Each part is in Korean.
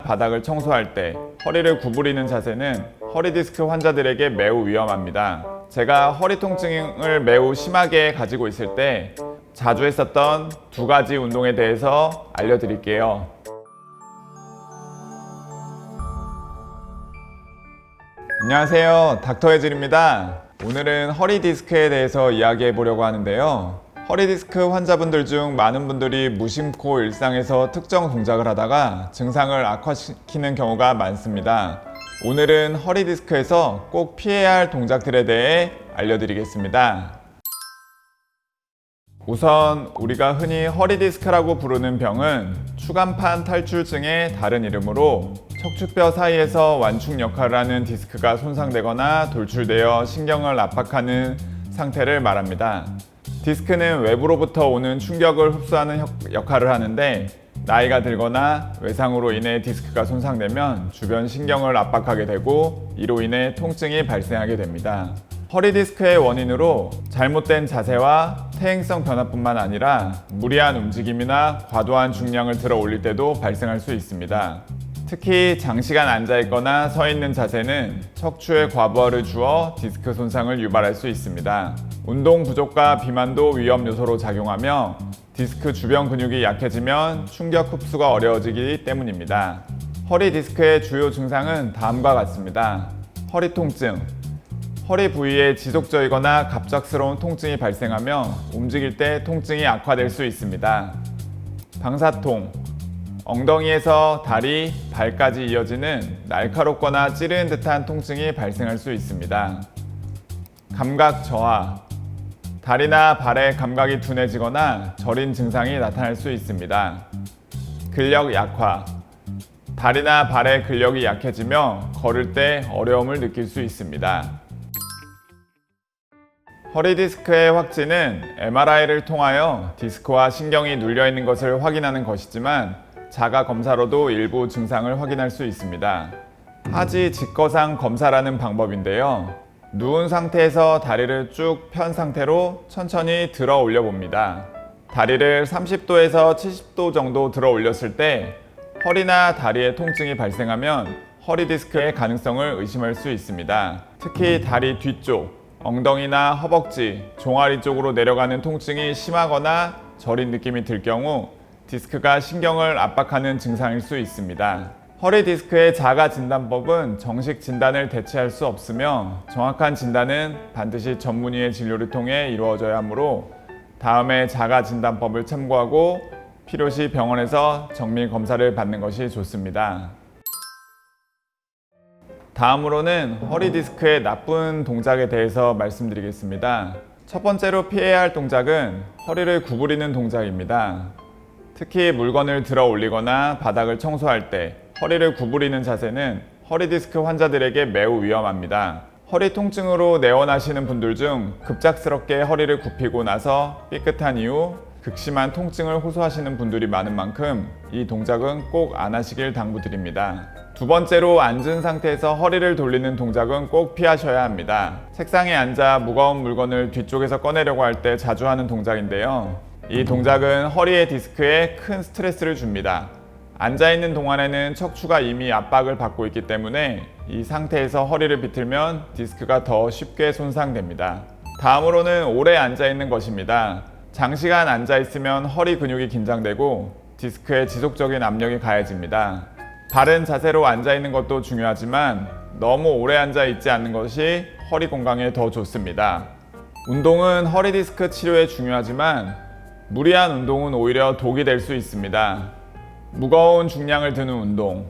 바닥을 청소할 때 허리를 구부리는 자세는 허리 디스크 환자들에게 매우 위험합니다. 제가 허리 통증을 매우 심하게 가지고 있을 때 자주 했었던 두 가지 운동에 대해서 알려드릴게요. 안녕하세요, 닥터 해질입니다. 오늘은 허리 디스크에 대해서 이야기해 보려고 하는데요. 허리 디스크 환자분들 중 많은 분들이 무심코 일상에서 특정 동작을 하다가 증상을 악화시키는 경우가 많습니다. 오늘은 허리 디스크에서 꼭 피해야 할 동작들에 대해 알려드리겠습니다. 우선 우리가 흔히 허리 디스크라고 부르는 병은 추간판 탈출증의 다른 이름으로 척추뼈 사이에서 완충 역할을 하는 디스크가 손상되거나 돌출되어 신경을 압박하는 상태를 말합니다. 디스크는 외부로부터 오는 충격을 흡수하는 역할을 하는데, 나이가 들거나 외상으로 인해 디스크가 손상되면 주변 신경을 압박하게 되고 이로 인해 통증이 발생하게 됩니다. 허리 디스크의 원인으로 잘못된 자세와 퇴행성 변화뿐만 아니라 무리한 움직임이나 과도한 중량을 들어 올릴 때도 발생할 수 있습니다. 특히 장시간 앉아있거나 서있는 자세는 척추에 과부하를 주어 디스크 손상을 유발할 수 있습니다. 운동 부족과 비만도 위험 요소로 작용하며 디스크 주변 근육이 약해지면 충격 흡수가 어려워지기 때문입니다. 허리 디스크의 주요 증상은 다음과 같습니다. 허리 통증, 허리 부위에 지속적이거나 갑작스러운 통증이 발생하며 움직일 때 통증이 악화될 수 있습니다. 방사통, 엉덩이에서 다리, 발까지 이어지는 날카롭거나 찌르는 듯한 통증이 발생할 수 있습니다. 감각 저하, 다리나 발의 감각이 둔해지거나 저린 증상이 나타날 수 있습니다. 근력 약화, 다리나 발의 근력이 약해지며 걸을 때 어려움을 느낄 수 있습니다. 허리 디스크의 확진은 MRI를 통하여 디스크와 신경이 눌려 있는 것을 확인하는 것이지만 자가 검사로도 일부 증상을 확인할 수 있습니다. 하지 직거상 검사라는 방법인데요. 누운 상태에서 다리를 쭉 편 상태로 천천히 들어 올려 봅니다. 다리를 30도에서 70도 정도 들어 올렸을 때 허리나 다리에 통증이 발생하면 허리 디스크의 가능성을 의심할 수 있습니다. 특히 다리 뒤쪽, 엉덩이나 허벅지, 종아리 쪽으로 내려가는 통증이 심하거나 저린 느낌이 들 경우 디스크가 신경을 압박하는 증상일 수 있습니다. 허리 디스크의 자가 진단법은 정식 진단을 대체할 수 없으며 정확한 진단은 반드시 전문의의 진료를 통해 이루어져야 하므로 다음에 자가 진단법을 참고하고 필요시 병원에서 정밀 검사를 받는 것이 좋습니다. 다음으로는 허리 디스크의 나쁜 동작에 대해서 말씀드리겠습니다. 첫 번째로 피해야 할 동작은 허리를 구부리는 동작입니다. 특히 물건을 들어 올리거나 바닥을 청소할 때 허리를 구부리는 자세는 허리 디스크 환자들에게 매우 위험합니다. 허리 통증으로 내원하시는 분들 중 급작스럽게 허리를 굽히고 나서 삐끗한 이후 극심한 통증을 호소하시는 분들이 많은 만큼 이 동작은 꼭 안 하시길 당부드립니다. 두 번째로 앉은 상태에서 허리를 돌리는 동작은 꼭 피하셔야 합니다. 책상에 앉아 무거운 물건을 뒤쪽에서 꺼내려고 할 때 자주 하는 동작인데요. 이 동작은 허리의 디스크에 큰 스트레스를 줍니다. 앉아있는 동안에는 척추가 이미 압박을 받고 있기 때문에 이 상태에서 허리를 비틀면 디스크가 더 쉽게 손상됩니다. 다음으로는 오래 앉아있는 것입니다. 장시간 앉아있으면 허리 근육이 긴장되고 디스크에 지속적인 압력이 가해집니다. 바른 자세로 앉아있는 것도 중요하지만 너무 오래 앉아있지 않는 것이 허리 건강에 더 좋습니다. 운동은 허리 디스크 치료에 중요하지만 무리한 운동은 오히려 독이 될 수 있습니다. 무거운 중량을 드는 운동,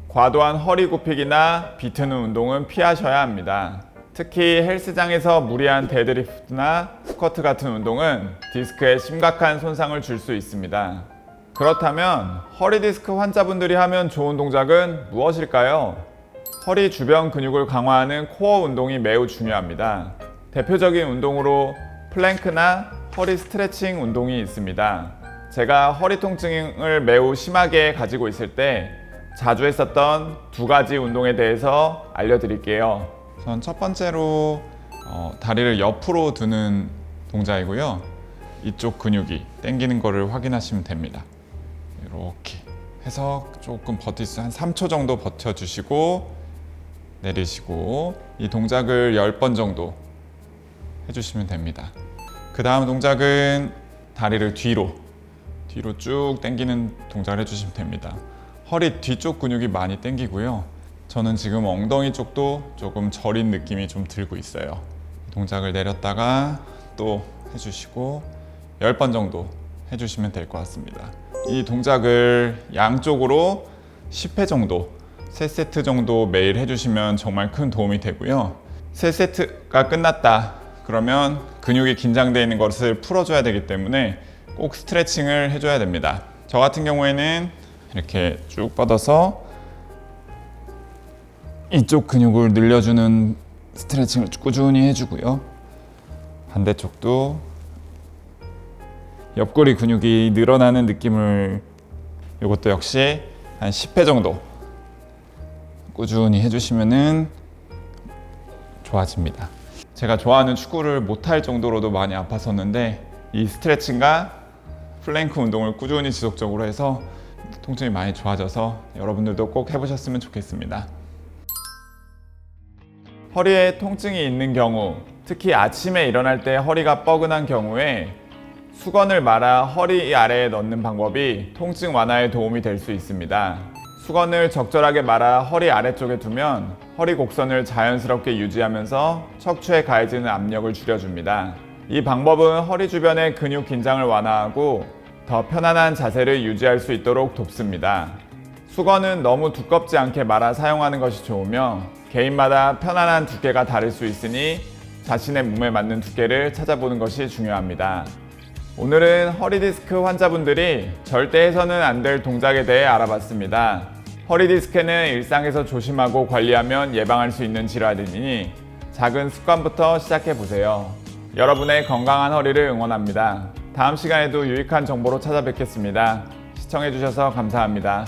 과도한 허리 굽히기나 비트는 운동은 피하셔야 합니다. 특히 헬스장에서 무리한 데드리프트나 스쿼트 같은 운동은 디스크에 심각한 손상을 줄 수 있습니다. 그렇다면 허리 디스크 환자분들이 하면 좋은 동작은 무엇일까요? 허리 주변 근육을 강화하는 코어 운동이 매우 중요합니다. 대표적인 운동으로 플랭크나 허리 스트레칭 운동이 있습니다. 제가 허리 통증을 매우 심하게 가지고 있을 때 자주 했었던 두 가지 운동에 대해서 알려드릴게요. 우선 첫 번째로 다리를 옆으로 드는 동작이고요. 이쪽 근육이 당기는 거를 확인하시면 됩니다. 이렇게 해서 조금 한 3초 정도 버텨주시고 내리시고, 이 동작을 10번 정도 해주시면 됩니다. 그 다음 동작은 다리를 뒤로 쭉 당기는 동작을 해주시면 됩니다. 허리 뒤쪽 근육이 많이 당기고요. 저는 지금 엉덩이 쪽도 조금 저린 느낌이 좀 들고 있어요. 동작을 내렸다가 또 해주시고 10번 정도 해주시면 될 것 같습니다. 이 동작을 양쪽으로 10회 정도, 3세트 정도 매일 해주시면 정말 큰 도움이 되고요. 3세트가 끝났다 그러면 근육이 긴장되어 있는 것을 풀어줘야 되기 때문에 꼭 스트레칭을 해줘야 됩니다. 저 같은 경우에는 이렇게 쭉 뻗어서 이쪽 근육을 늘려주는 스트레칭을 꾸준히 해주고요. 반대쪽도 옆구리 근육이 늘어나는 느낌을, 이것도 역시 한 10회 정도 꾸준히 해주시면 좋아집니다. 제가 좋아하는 축구를 못할 정도로도 많이 아팠었는데 이 스트레칭과 플랭크 운동을 꾸준히 지속적으로 해서 통증이 많이 좋아져서 여러분들도 꼭 해보셨으면 좋겠습니다. 허리에 통증이 있는 경우, 특히 아침에 일어날 때 허리가 뻐근한 경우에 수건을 말아 허리 아래에 넣는 방법이 통증 완화에 도움이 될 수 있습니다. 수건을 적절하게 말아 허리 아래쪽에 두면 허리 곡선을 자연스럽게 유지하면서 척추에 가해지는 압력을 줄여줍니다. 이 방법은 허리 주변의 근육 긴장을 완화하고 더 편안한 자세를 유지할 수 있도록 돕습니다. 수건은 너무 두껍지 않게 말아 사용하는 것이 좋으며 개인마다 편안한 두께가 다를 수 있으니 자신의 몸에 맞는 두께를 찾아보는 것이 중요합니다. 오늘은 허리 디스크 환자분들이 절대 해서는 안 될 동작에 대해 알아봤습니다. 허리 디스크는 일상에서 조심하고 관리하면 예방할 수 있는 질환이니 작은 습관부터 시작해 보세요. 여러분의 건강한 허리를 응원합니다. 다음 시간에도 유익한 정보로 찾아뵙겠습니다. 시청해 주셔서 감사합니다.